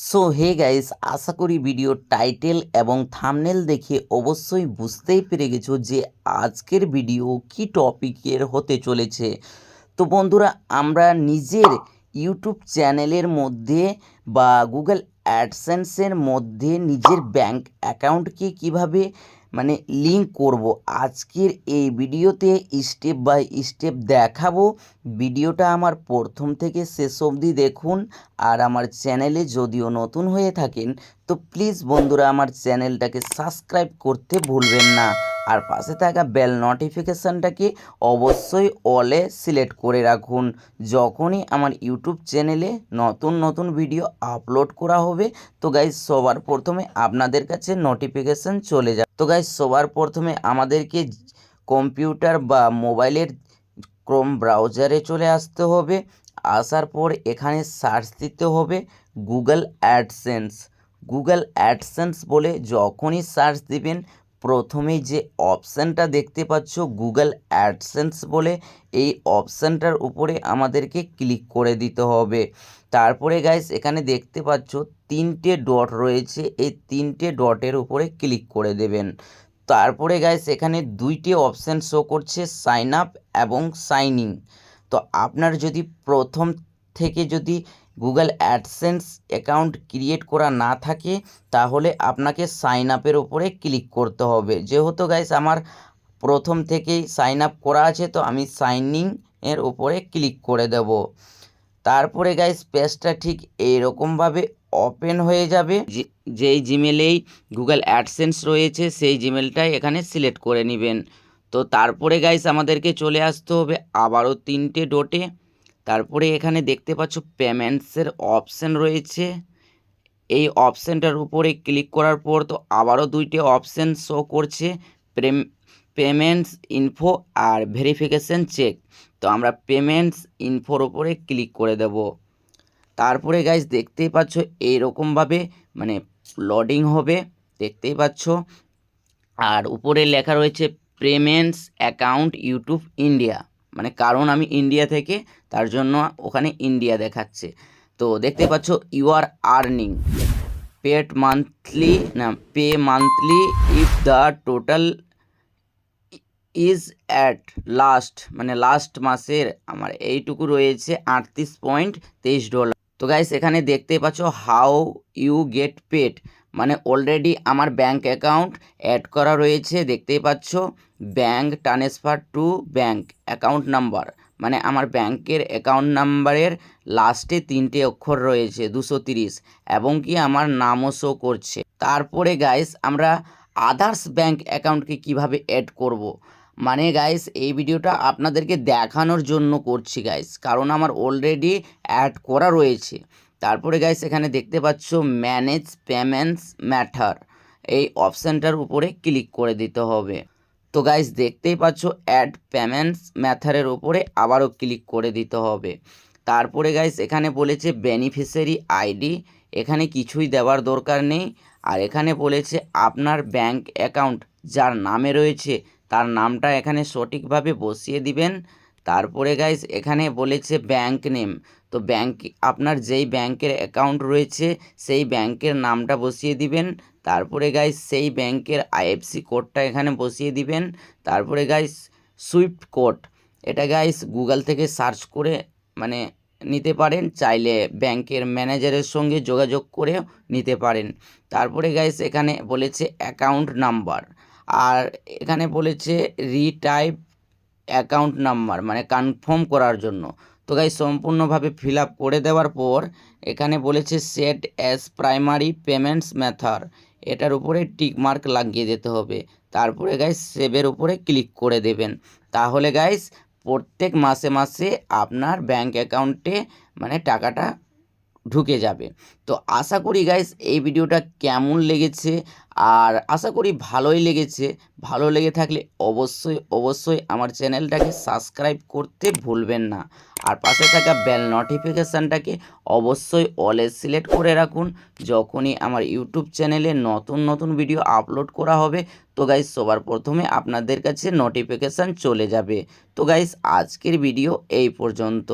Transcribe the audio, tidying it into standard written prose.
So hey guys, আশা করি video title এবং thumbnail দেখে অবশ্যই বুঝতেই পেরে গেছো যে আজকের ভিডিও কি টপিকের হতে চলেছে। তো বন্ধুরা, আমরা নিজের ইউটিউব চ্যানেলের মধ্যে বা গুগল অ্যাডসেন্সের মধ্যে নিজের ব্যাংক অ্যাকাউন্টকে কিভাবে লিঙ্ক করব, আজকের এই ভিডিওতে স্টেপ বাই স্টেপ দেখাবো। ভিডিওটা আমার প্রথম থেকে শেষ অবধি দেখুন। আর আমার চ্যানেলে যদিও নতুন হয়ে থাকেন তো প্লিজ বন্ধুরা আমার চ্যানেলটাকে সাবস্ক্রাইব করতে ভুলবেন না। আর পাশে থাকা বেল নোটিফিকেশানটাকে অবশ্যই অলে সিলেক্ট করে রাখুন। যখনই আমার ইউটিউব চ্যানেলে নতুন নতুন ভিডিও আপলোড করা হবে তো গাইজ সবার প্রথমে আপনাদের কাছে নোটিফিকেশান চলে যাবে। তো গাইজ সবার প্রথমে আমাদেরকে কম্পিউটার বা মোবাইলের ক্রোম ব্রাউজারে চলে আসতে হবে। আসার পর এখানে সার্চ দিতে হবে গুগল অ্যাডসেন্স। গুগল অ্যাডসেন্স বলে যখনই সার্চ দিবেন প্রথমেই যে অপশানটা দেখতে পাচ্ছ গুগল অ্যাডসেন্স বলে, এই অপশানটার উপরে আমাদেরকে ক্লিক করে দিতে হবে। তারপরে গাইস এখানে দেখতে পাচ্ছ তিনটে ডট রয়েছে, এই তিনটে ডটের উপরে ক্লিক করে দেবেন। তারপরে গাইস এখানে দুইটি অপশান শো করছে, সাইন আপ এবং সাইন ইন। তো আপনার যদি প্রথম থেকে যদি গুগল অ্যাডসেন্স অ্যাকাউন্ট ক্রিয়েট করা না থাকে তাহলে আপনাকে সাইন আপের ওপরে ক্লিক করতে হবে। যেহেতু গাইস আমার প্রথম থেকেই সাইন আপ করা আছে তো আমি সাইন ইন এর ওপরে ক্লিক করে দেব। তারপরে গাইস পেজটা ঠিক এইরকমভাবে ওপেন হয়ে যাবে। যেই জিমেলেই গুগল অ্যাডসেন্স রয়েছে সেই জিমেলটাই এখানে সিলেক্ট করে নেবেন। তো তারপরে গাইস আমাদেরকে চলে আসতে হবে আবারও তিনটে ডটে। তারপরে এখানে দেখতে পাচ্ছ পেমেন্টসের অপশান রয়েছে, এই অপশানটার উপরে ক্লিক করার পর তো আবারও দুইটি অপশান শো করছে, পেমেন্টস ইনফো আর ভেরিফিকেশান চেক। তো আমরা পেমেন্টস ইনফোর ওপরে ক্লিক করে দেব। তারপরে গাইজ দেখতেই পাচ্ছ এইরকমভাবে লোডিং হবে, দেখতেই পাচ্ছ। আর উপরে লেখা রয়েছে পেমেন্টস অ্যাকাউন্ট ইউটিউব ইন্ডিয়া, কারণ আমি ইন্ডিয়া থেকে তার জন্য ওখানে ইন্ডিয়া দেখাচ্ছে। তো দেখতে পাচ্ছ you are earning paid monthly pay monthly if the total is at last মাসের আমার এইটুকু রয়েছে $38.23। তো গাইস এখানে দেখতে পাচ্ছ how you get paid, already আমার ব্যাংক অ্যাকাউন্ট অ্যাড করা রয়েছে। দেখতেই পাচ্ছ bank transfer to bank account number, আমার ব্যাংকের অ্যাকাউন্ট নাম্বারের লাস্টে তিনটে অক্ষর রয়েছে 230, এবং কি আমার নামও শো করছে। তারপরে গাইস আমরা আদার্স ব্যাংক অ্যাকাউন্টকে কিভাবে অ্যাড করব, গাইস এই ভিডিওটা আপনাদেরকে দেখানোর জন্য করছি গাইস, কারণ আমার অলরেডি অ্যাড করা রয়েছে। তারপরে গাইস এখানে দেখতে পাচ্ছ ম্যানেজ পেমেন্টস ম্যাটার, এই অপশানটার উপরে ক্লিক করে দিতে হবে। তো গাইস দেখতেই পাচ্ছ অ্যাড পেমেন্টস ম্যাথারের উপরে আবারও ক্লিক করে দিতে হবে। তারপরে গাইস এখানে বলেছে বেনিফিশিয়ারি আইডি, এখানে কিছুই দেওয়ার দরকার নেই। আর এখানে বলেছে আপনার ব্যাংক অ্যাকাউন্ট যার নামে রয়েছে তার নামটা এখানে সঠিকভাবে বসিয়ে দিবেন। তারপরে গাইস এখানে বলেছে ব্যাংক নেম, তো আপনার যেই ব্যাংকের অ্যাকাউন্ট রয়েছে সেই ব্যাংকের নামটা বসিয়ে দিবেন। তারপরে গাইস সেই ব্যাংকের আইএফসি কোডটা এখানে বসিয়ে দিবেন। তারপরে গাইস সুইফট কোড, এটা গাইস গুগল থেকে সার্চ করে নিতে পারেন, চাইলে ব্যাংকের ম্যানেজারের সঙ্গে যোগাযোগ করে নিতে পারেন। তারপরে গাইস এখানে বলেছে অ্যাকাউন্ট নাম্বার, আর এখানে বলেছে রিটাইপ অ্যাকাউন্ট নাম্বার কনফার্ম করার জন্য। তো গাইস সম্পূর্ণভাবে ফিল আপ করে দেওয়ার পর এখানে বলেছে set as primary payments method, এটার উপরে টিক মার্ক লাগিয়ে দিতে হবে। তারপরে গাইস সেভের উপরে ক্লিক করে দেবেন। তাহলে গাইস প্রত্যেক মাসে মাসে আপনার ব্যাংক অ্যাকাউন্টে টাকাটা ঢুকে যাবে। তো আশা করি গাইস এই ভিডিওটা কেমন লেগেছে, আর আশা করি ভালোই লেগেছে। ভালো লেগে থাকলে অবশ্যই আমার চ্যানেলটাকে সাবস্ক্রাইব করতে ভুলবেন না। আর পাশে থাকা বেল নোটিফিকেশানটাকে অবশ্যই অলে সিলেক্ট করে রাখুন। যখনই আমার ইউটিউব চ্যানেলে নতুন ভিডিও আপলোড করা হবে তো গাইস সবার প্রথমে আপনাদের কাছে নোটিফিকেশান চলে যাবে। তো গাইস আজকের ভিডিও এই পর্যন্ত।